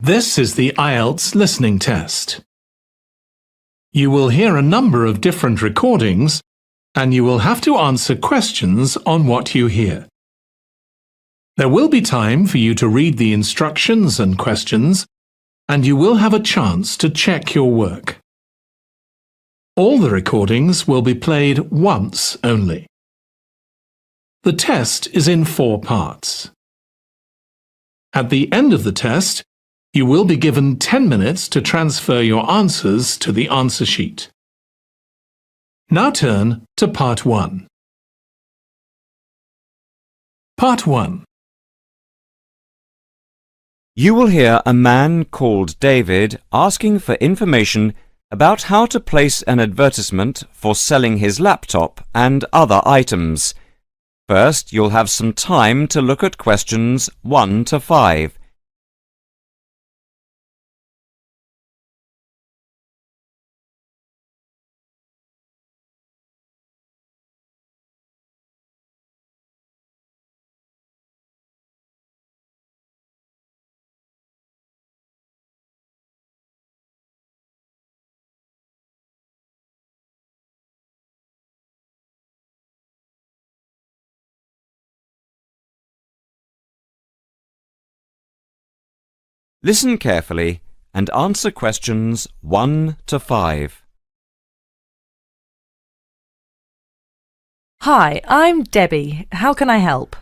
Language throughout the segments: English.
This is the Ielts listening test. You will hear a number of different recordings, and you will have to answer questions on what you hear. There will be time for you to read the instructions and questions, and you will have a chance to check your work. All the recordings will be played once only. The test is in 4 parts. At the end of the test, you will be given 10 minutes to transfer your answers to the answer sheet. Now turn to Part 1. Part 1. You will hear a man called David asking for information about how to place an advertisement for selling his laptop and other items. First, you'll have some time to look at questions 1 to 5. Listen carefully and answer questions 1 to 5. Hi, I'm Debbie. How can I help?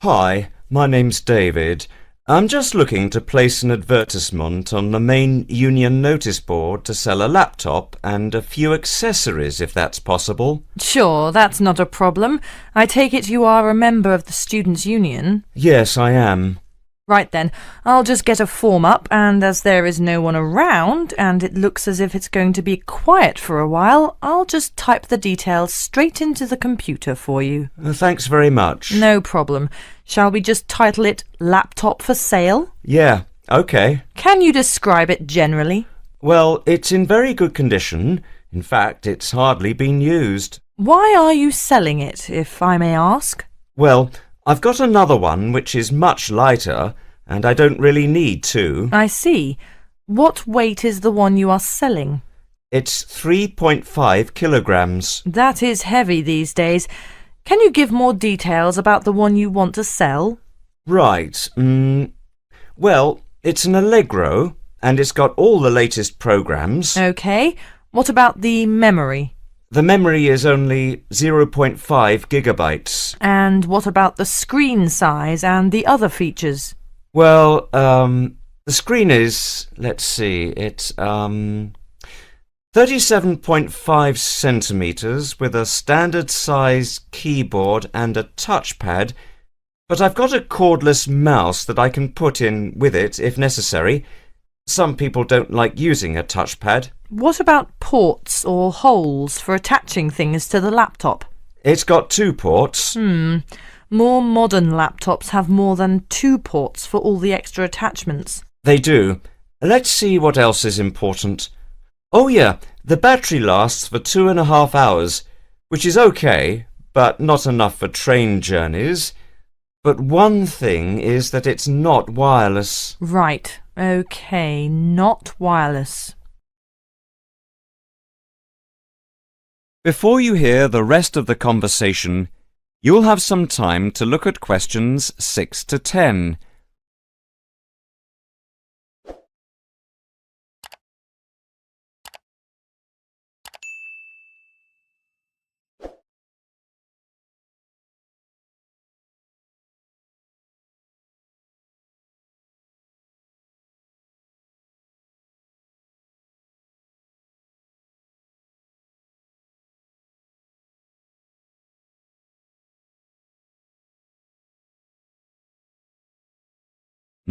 Hi, my name's David. I'm just looking to place an advertisement on the main union notice board to sell a laptop and a few accessories, if that's possible. Sure, that's not a problem. I take it you are a member of the Students' Union? Yes, I am. Right then, I'll just get a form up, and as there is no one around, and it looks as if it's going to be quiet for a while, I'll just type the details straight into the computer for you. Thanks very much. No problem. Shall we just title it Laptop for Sale? Yeah, OK. Can you describe it generally? Well, it's in very good condition. In fact, it's hardly been used. Why are you selling it, if I may ask? Well, I've got another one which is much lighter, and I don't really need two. I see. What weight is the one you are selling? It's 3.5 kilograms. That is heavy these days. Can you give more details about the one you want to sell? Right. Well, it's an Allegro, and it's got all the latest programs. OK. What about the memory? The memory is only 0.5 gigabytes. And what about the screen size and the other features? Well, the screen is, let's see, it's 37.5 centimetres with a standard size keyboard and a touchpad, but I've got a cordless mouse that I can put in with it if necessary. Some people don't like using a touchpad. What about ports or holes for attaching things to the laptop? It's got 2 ports. More modern laptops have more than 2 ports for all the extra attachments. They do. Let's see what else is important. Oh yeah, the battery lasts for 2.5 hours, which is okay, but not enough for train journeys. But one thing is that it's not wireless. Right, OK, not wireless. Before you hear the rest of the conversation, you'll have some time to look at questions 6 to 10.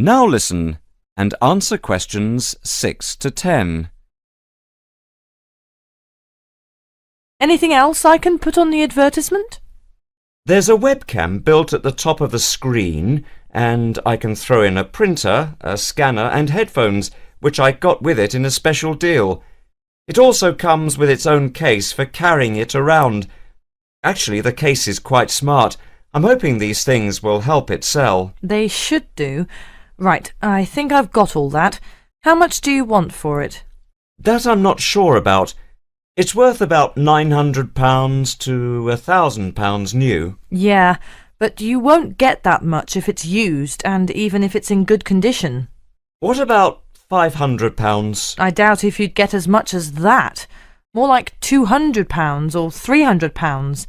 Now listen and answer questions 6 to 10. Anything else I can put on the advertisement? There's a webcam built at the top of the screen, and I can throw in a printer, a scanner and headphones, which I got with it in a special deal. It also comes with its own case for carrying it around. Actually, the case is quite smart. I'm hoping these things will help it sell. They should do. Right, I think I've got all that. How much do you want for it? That I'm not sure about. It's worth about £900 to £1,000 new. Yeah, but you won't get that much if it's used, and even if it's in good condition. What about £500? I doubt if you'd get as much as that. More like £200 or £300.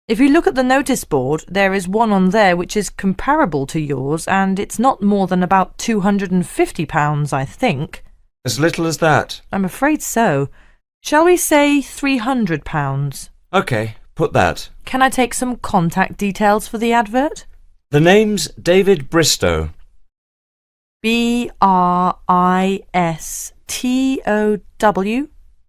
If you look at the notice board, there is one on there which is comparable to yours, and it's not more than about £250, I think. As little as that? I'm afraid so. Shall we say £300? OK, put that. Can I take some contact details for the advert? The name's David Bristow. Bristow?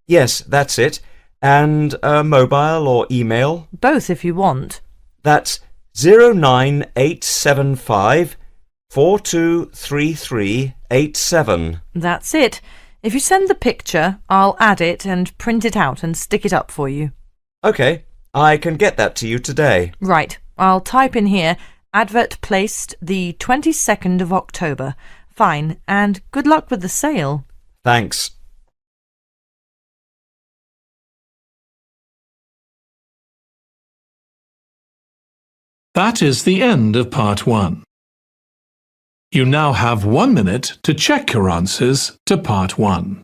Yes, that's it. And a mobile or email? Both if you want. That's 09875 423387. That's it. If you send the picture, I'll add it and print it out and stick it up for you. OK, I can get that to you today. Right, I'll type in here, advert placed the 22nd of October. Fine, and good luck with the sale. Thanks. That is the end of part 1. You now have 1 minute to check your answers to part 1.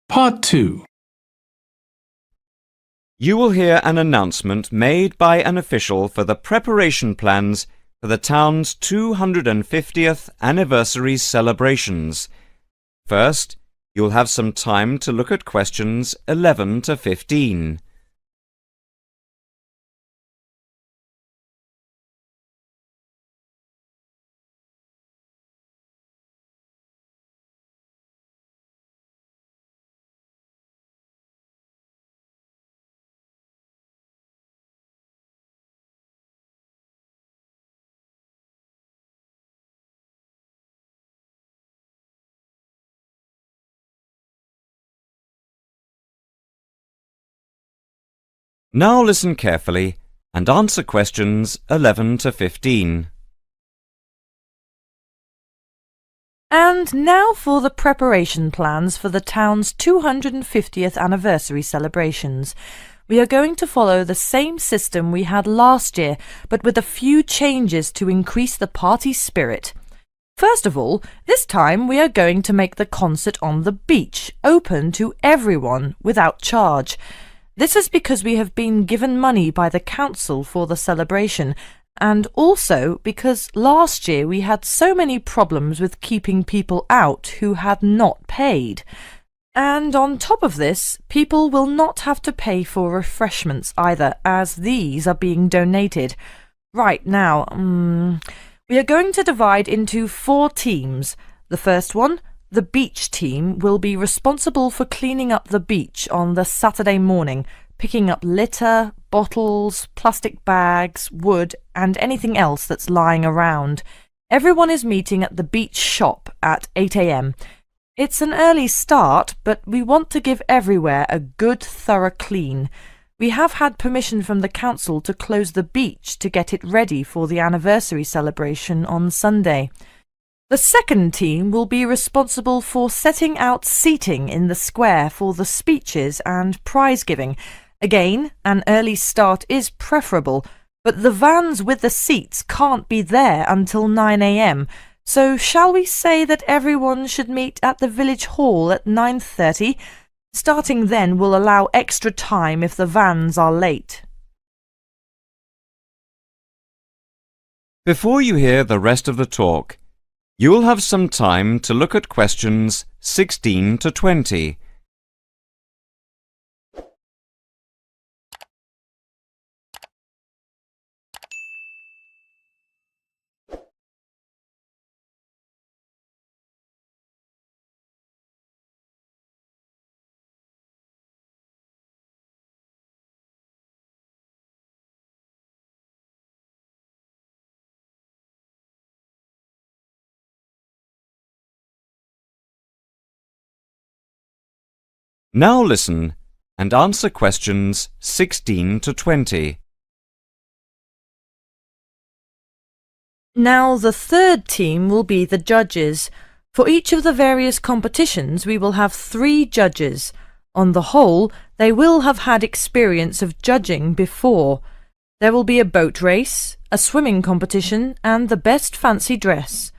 Part 2. You will hear an announcement made by an official for the preparation plans for the town's 250th anniversary celebrations. First, you'll have some time to look at questions 11 to 15. Now listen carefully and answer questions 11 to 15. And now for the preparation plans for the town's 250th anniversary celebrations. We are going to follow the same system we had last year, but with a few changes to increase the party spirit. First of all, this time we are going to make the concert on the beach open to everyone without charge. This is because we have been given money by the council for the celebration, and also because last year we had so many problems with keeping people out who had not paid. And on top of this, people will not have to pay for refreshments either, as these are being donated. Right now, we are going to divide into 4 teams. The first one, the beach team, will be responsible for cleaning up the beach on the Saturday morning, picking up litter, bottles, plastic bags, wood, and anything else that's lying around. Everyone is meeting at the beach shop at 8 a.m. It's an early start, but we want to give everywhere a good, thorough clean. We have had permission from the council to close the beach to get it ready for the anniversary celebration on Sunday. The second team will be responsible for setting out seating in the square for the speeches and prize giving. Again, an early start is preferable, but the vans with the seats can't be there until 9 a.m. So shall we say that everyone should meet at the village hall at 9:30? Starting then will allow extra time if the vans are late. Before you hear the rest of the talk, you'll have some time to look at questions 16 to 20. Now listen and answer questions 16 to 20. Now the third team will be the judges. For each of the various competitions we will have 3 judges. On the whole, they will have had experience of judging before. There will be a boat race, a swimming competition, and the best fancy dress.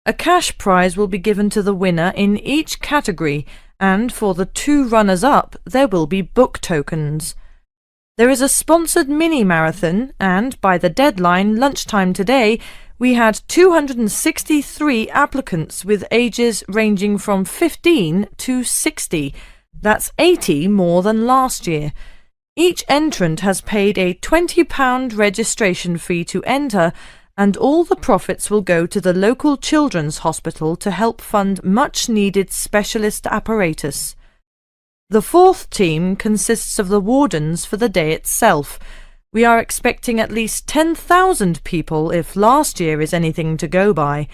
A cash prize will be given to the winner in each category, and for the 2 runners-up there will be book tokens. There is a sponsored mini-marathon, and by the deadline, lunchtime today, we had 263 applicants with ages ranging from 15 to 60. That's 80 more than last year. Each entrant has paid a £20 registration fee to enter, and all the profits will go to the local children's hospital to help fund much-needed specialist apparatus. The fourth team consists of the wardens for the day itself. We are expecting at least 10,000 people if last year is anything to go by.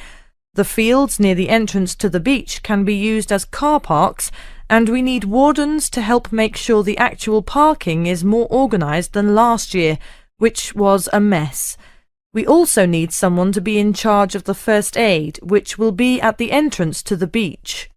The fields near the entrance to the beach can be used as car parks, and we need wardens to help make sure the actual parking is more organised than last year, which was a mess. We also need someone to be in charge of the first aid, which will be at the entrance to the beach.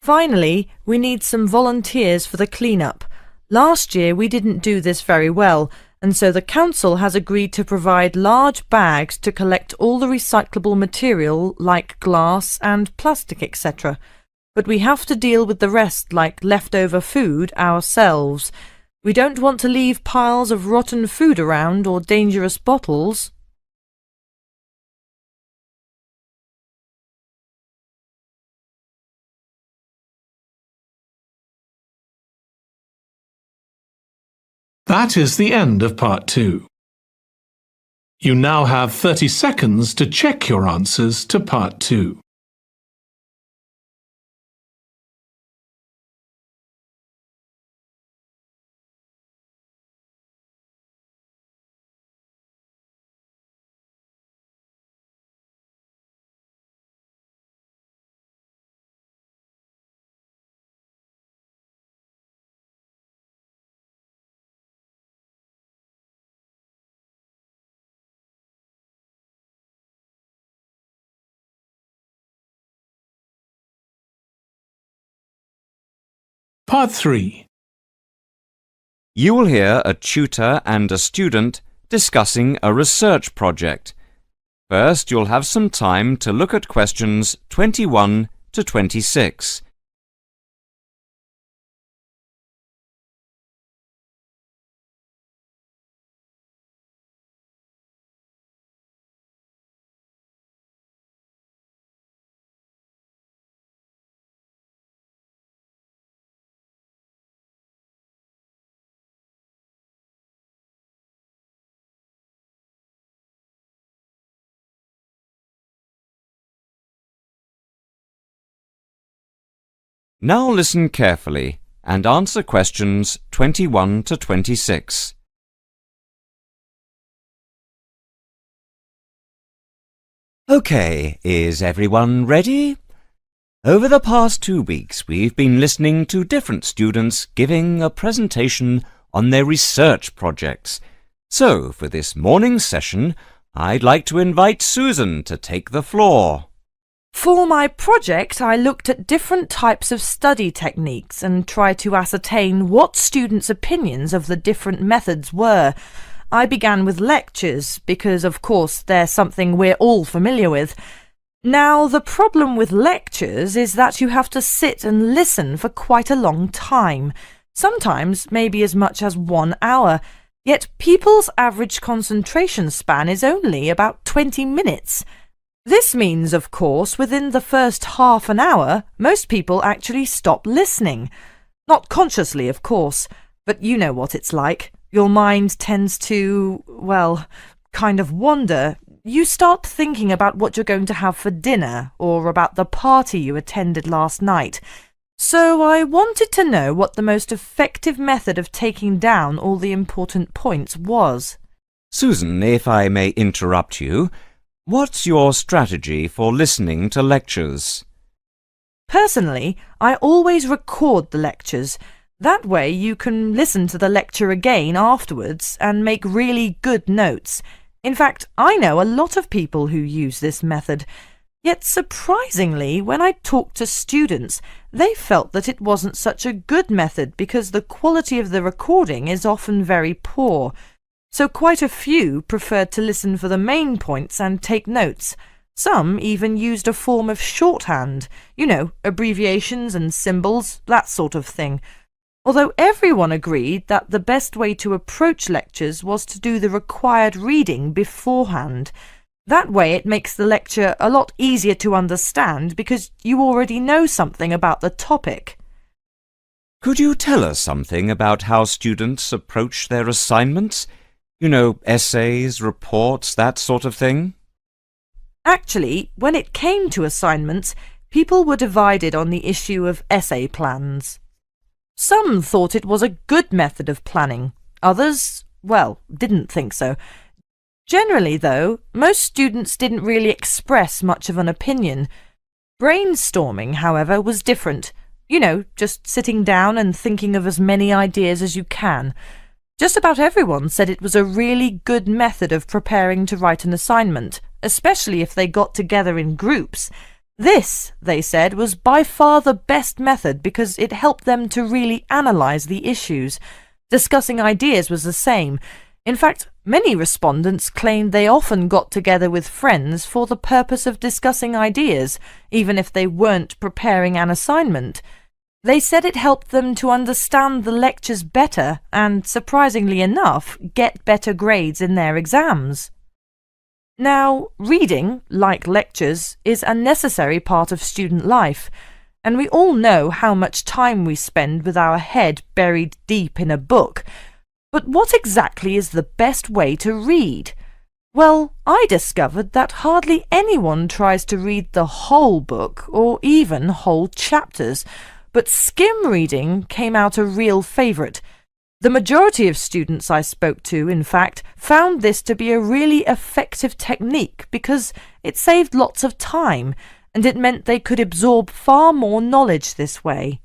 Finally, we need some volunteers for the clean-up. Last year we didn't do this very well, and so the council has agreed to provide large bags to collect all the recyclable material like glass and plastic, etc. But we have to deal with the rest like leftover food ourselves. We don't want to leave piles of rotten food around or dangerous bottles. That is the end of part 2. You now have 30 seconds to check your answers to part 2. Part 3. You will hear a tutor and a student discussing a research project. First, you'll have some time to look at questions 21 to 26. Now listen carefully and answer questions 21 to 26. OK, is everyone ready? Over the past 2 weeks, we've been listening to different students giving a presentation on their research projects. So, for this morning's session, I'd like to invite Susan to take the floor. For my project, I looked at different types of study techniques and tried to ascertain what students' opinions of the different methods were. I began with lectures because, of course, they're something we're all familiar with. Now, the problem with lectures is that you have to sit and listen for quite a long time, sometimes maybe as much as 1 hour, yet people's average concentration span is only about 20 minutes. This means, of course, within the first half an hour, most people actually stop listening. Not consciously, of course, but you know what it's like. Your mind tends to, well, kind of wander. You start thinking about what you're going to have for dinner, or about the party you attended last night. So I wanted to know what the most effective method of taking down all the important points was. Susan, if I may interrupt you, what's your strategy for listening to lectures? Personally, I always record the lectures. That way you can listen to the lecture again afterwards and make really good notes. In fact, I know a lot of people who use this method. Yet surprisingly, when I talked to students, they felt that it wasn't such a good method because the quality of the recording is often very poor. So quite a few preferred to listen for the main points and take notes. Some even used a form of shorthand, abbreviations and symbols, that sort of thing. Although everyone agreed that the best way to approach lectures was to do the required reading beforehand. That way it makes the lecture a lot easier to understand because you already know something about the topic. Could you tell us something about how students approach their assignments? Essays, reports, that sort of thing? Actually, when it came to assignments, people were divided on the issue of essay plans. Some thought it was a good method of planning. Others, didn't think so. Generally, though, most students didn't really express much of an opinion. Brainstorming, however, was different. Just sitting down and thinking of as many ideas as you can. Just about everyone said it was a really good method of preparing to write an assignment, especially if they got together in groups. This, they said, was by far the best method because it helped them to really analyse the issues. Discussing ideas was the same. In fact, many respondents claimed they often got together with friends for the purpose of discussing ideas, even if they weren't preparing an assignment. They said it helped them to understand the lectures better and, surprisingly enough, get better grades in their exams. Now, reading, like lectures, is a necessary part of student life, and we all know how much time we spend with our head buried deep in a book. But what exactly is the best way to read? Well, I discovered that hardly anyone tries to read the whole book or even whole chapters, but skim reading came out a real favourite. The majority of students I spoke to, in fact, found this to be a really effective technique because it saved lots of time and it meant they could absorb far more knowledge this way.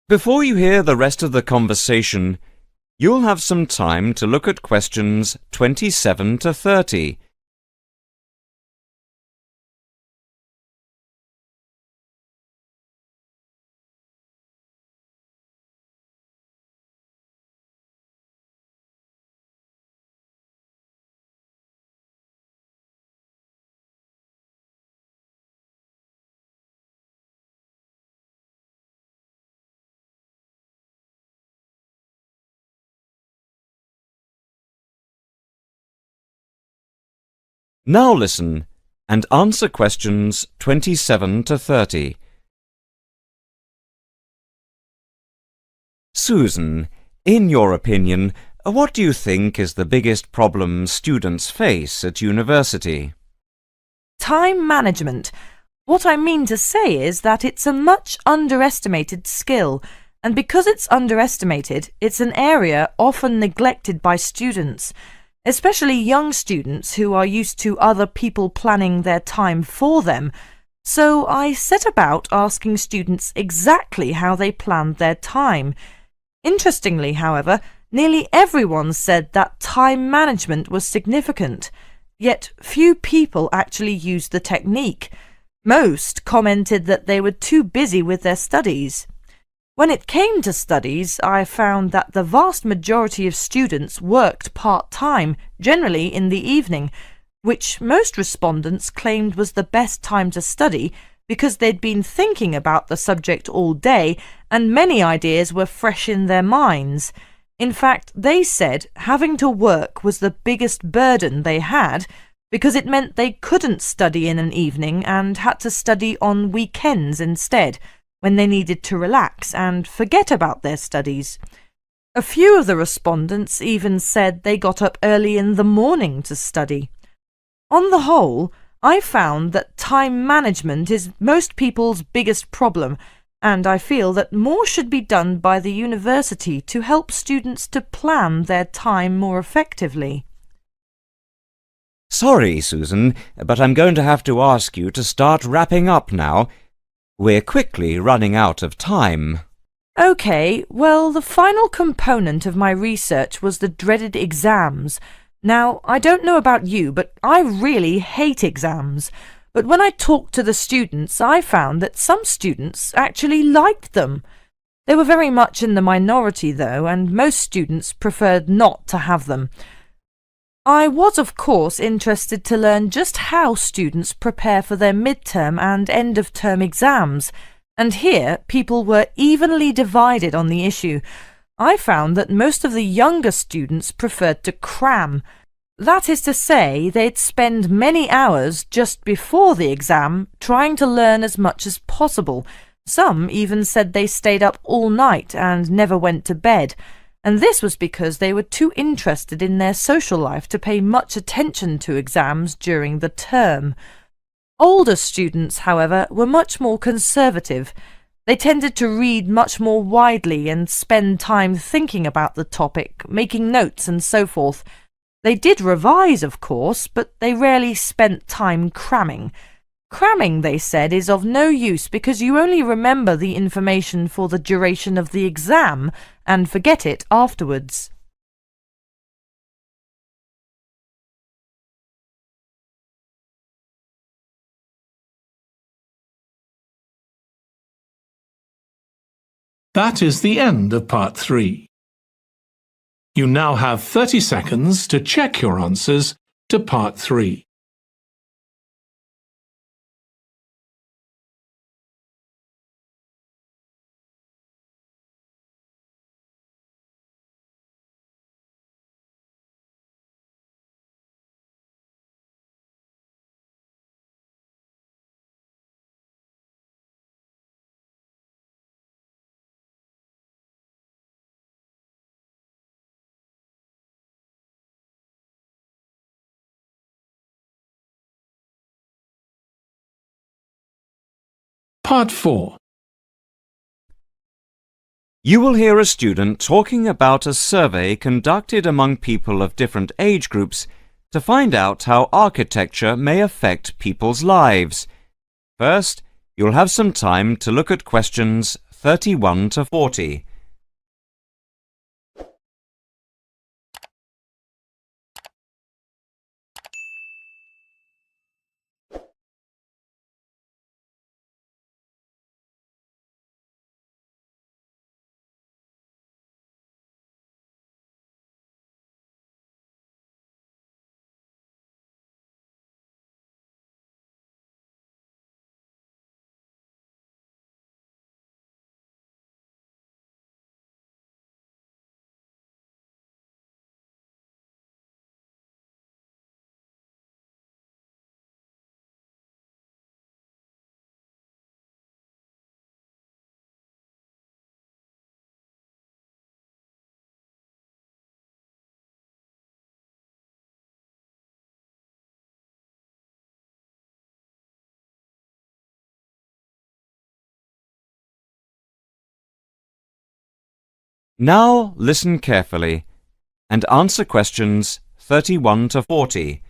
Before you hear the rest of the conversation, you'll have some time to look at questions 27 to 30. Now listen and answer questions 27 to 30. Susan, in your opinion, what do you think is the biggest problem students face at university? Time management. What I mean to say is that it's a much underestimated skill, and because it's underestimated, it's an area often neglected by students, especially young students who are used to other people planning their time for them. So I set about asking students exactly how they planned their time. Interestingly, however, nearly everyone said that time management was significant, yet few people actually used the technique. Most commented that they were too busy with their studies. When it came to studies, I found that the vast majority of students worked part-time, generally in the evening. which most respondents claimed was the best time to study because they'd been thinking about the subject all day and many ideas were fresh in their minds. In fact, they said having to work was the biggest burden they had because it meant they couldn't study in an evening and had to study on weekends instead, when they needed to relax and forget about their studies. A few of the respondents even said they got up early in the morning to study. On the whole, I found that time management is most people's biggest problem, and I feel that more should be done by the university to help students to plan their time more effectively. Sorry, Susan, but I'm going to have to ask you to start wrapping up now. We're quickly running out of time. OK, well, the final component of my research was the dreaded exams. Now, I don't know about you, but I really hate exams. But when I talked to the students, I found that some students actually liked them. They were very much in the minority, though, and most students preferred not to have them. I was, of course, interested to learn just how students prepare for their midterm and end-of-term exams, and here people were evenly divided on the issue. I found that most of the younger students preferred to cram. That is to say, they'd spend many hours just before the exam trying to learn as much as possible. Some even said they stayed up all night and never went to bed. And this was because they were too interested in their social life to pay much attention to exams during the term. Older students, however, were much more conservative. They tended to read much more widely and spend time thinking about the topic, making notes and so forth. They did revise, of course, but they rarely spent time cramming. Cramming, they said, is of no use because you only remember the information for the duration of the exam and forget it afterwards. That is the end of part 3. You now have 30 seconds to check your answers to part 3. Part 4. You will hear a student talking about a survey conducted among people of different age groups to find out how architecture may affect people's lives. First, you'll have some time to look at questions 31 to 40. Now listen carefully and answer questions 31 to 40.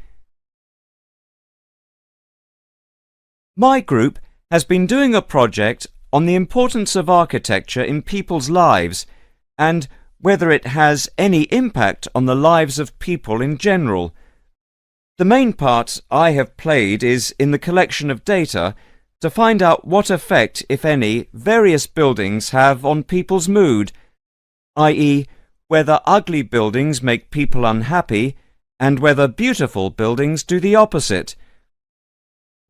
My group has been doing a project on the importance of architecture in people's lives and whether it has any impact on the lives of people in general. The main part I have played is in the collection of data to find out what effect, if any, various buildings have on people's mood, i.e., whether ugly buildings make people unhappy and whether beautiful buildings do the opposite.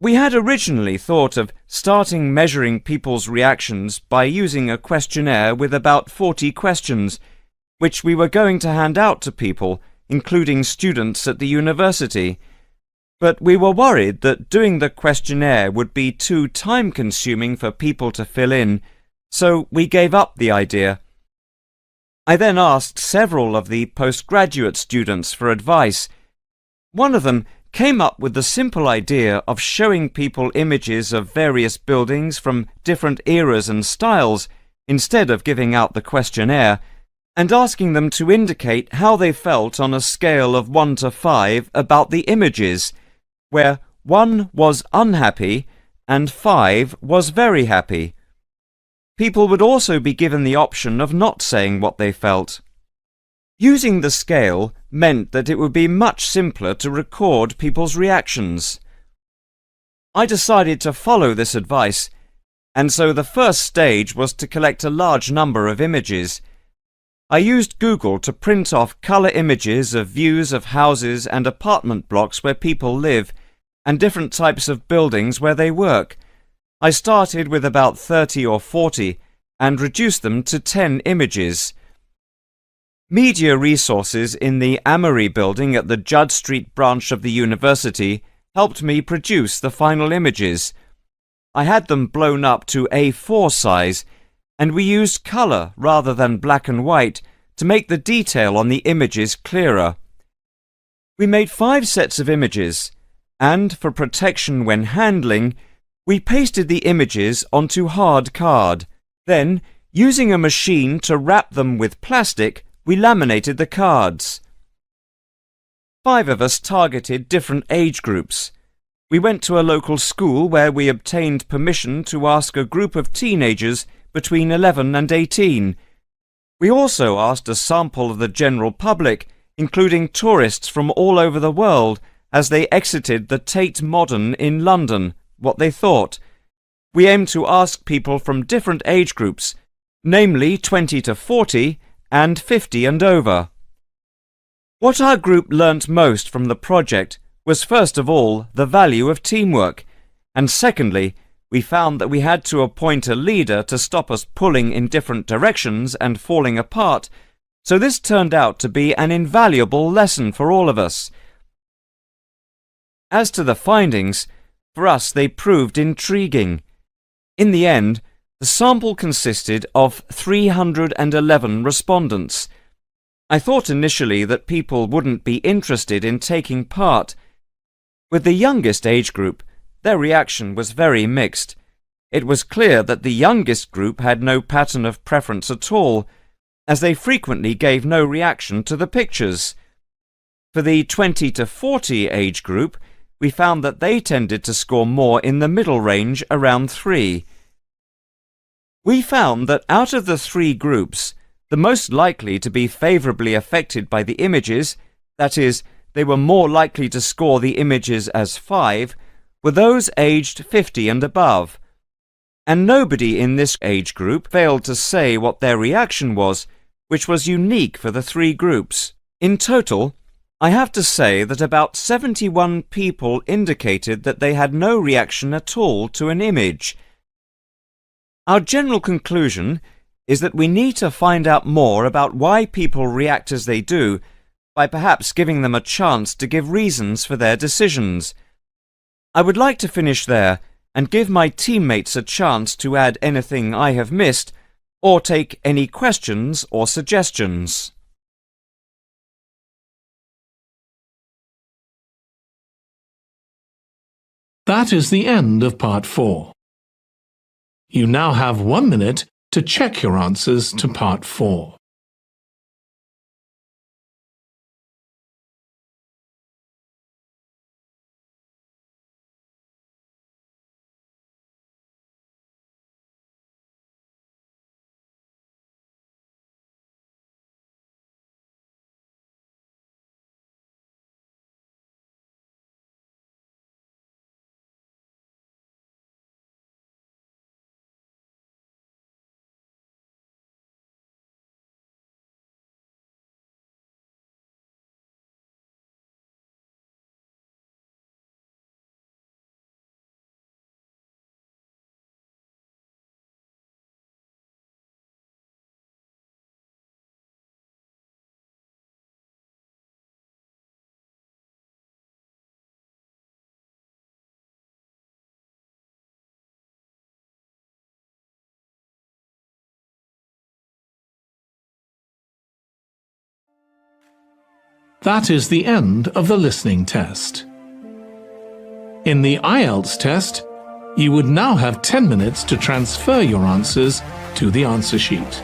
We had originally thought of starting measuring people's reactions by using a questionnaire with about 40 questions, which we were going to hand out to people, including students at the university. But we were worried that doing the questionnaire would be too time-consuming for people to fill in, so we gave up the idea. I then asked several of the postgraduate students for advice. One of them came up with the simple idea of showing people images of various buildings from different eras and styles instead of giving out the questionnaire, and asking them to indicate how they felt on a scale of 1 to 5 about the images, where 1 was unhappy and 5 was very happy. People would also be given the option of not saying what they felt. Using the scale meant that it would be much simpler to record people's reactions. I decided to follow this advice, and so the first stage was to collect a large number of images. I used Google to print off colour images of views of houses and apartment blocks where people live, and different types of buildings where they work. I started with about 30 or 40 and reduced them to 10 images. Media resources in the Amory building at the Judd Street branch of the university helped me produce the final images. I had them blown up to A4 size, and we used colour rather than black and white to make the detail on the images clearer. We made 5 sets of images, and for protection when handling, we pasted the images onto hard card. Then, using a machine to wrap them with plastic, we laminated the cards. 5 of us targeted different age groups. We went to a local school where we obtained permission to ask a group of teenagers between 11 and 18. We also asked a sample of the general public, including tourists from all over the world, as they exited the Tate Modern in London, what they thought. We aimed to ask people from different age groups, namely 20 to 40 and 50 and over. What our group learnt most from the project was first of all the value of teamwork, and secondly, we found that we had to appoint a leader to stop us pulling in different directions and falling apart, so this turned out to be an invaluable lesson for all of us. As to the findings, for us they proved intriguing. In the end, the sample consisted of 311 respondents. I thought initially that people wouldn't be interested in taking part. With the youngest age group, their reaction was very mixed. It was clear that the youngest group had no pattern of preference at all, as they frequently gave no reaction to the pictures. For the 20 to 40 age group, we found that they tended to score more in the middle range, around 3. We found that out of the 3 groups, the most likely to be favourably affected by the images, that is, they were more likely to score the images as 5, were those aged 50 and above. And nobody in this age group failed to say what their reaction was, which was unique for the 3 groups. In total, I have to say that about 71 people indicated that they had no reaction at all to an image. Our general conclusion is that we need to find out more about why people react as they do, by perhaps giving them a chance to give reasons for their decisions. I would like to finish there and give my teammates a chance to add anything I have missed, or take any questions or suggestions. That is the end of part 4. You now have 1 minute to check your answers to part 4. That is the end of the listening test. In the Ielts test, you would now have 10 minutes to transfer your answers to the answer sheet.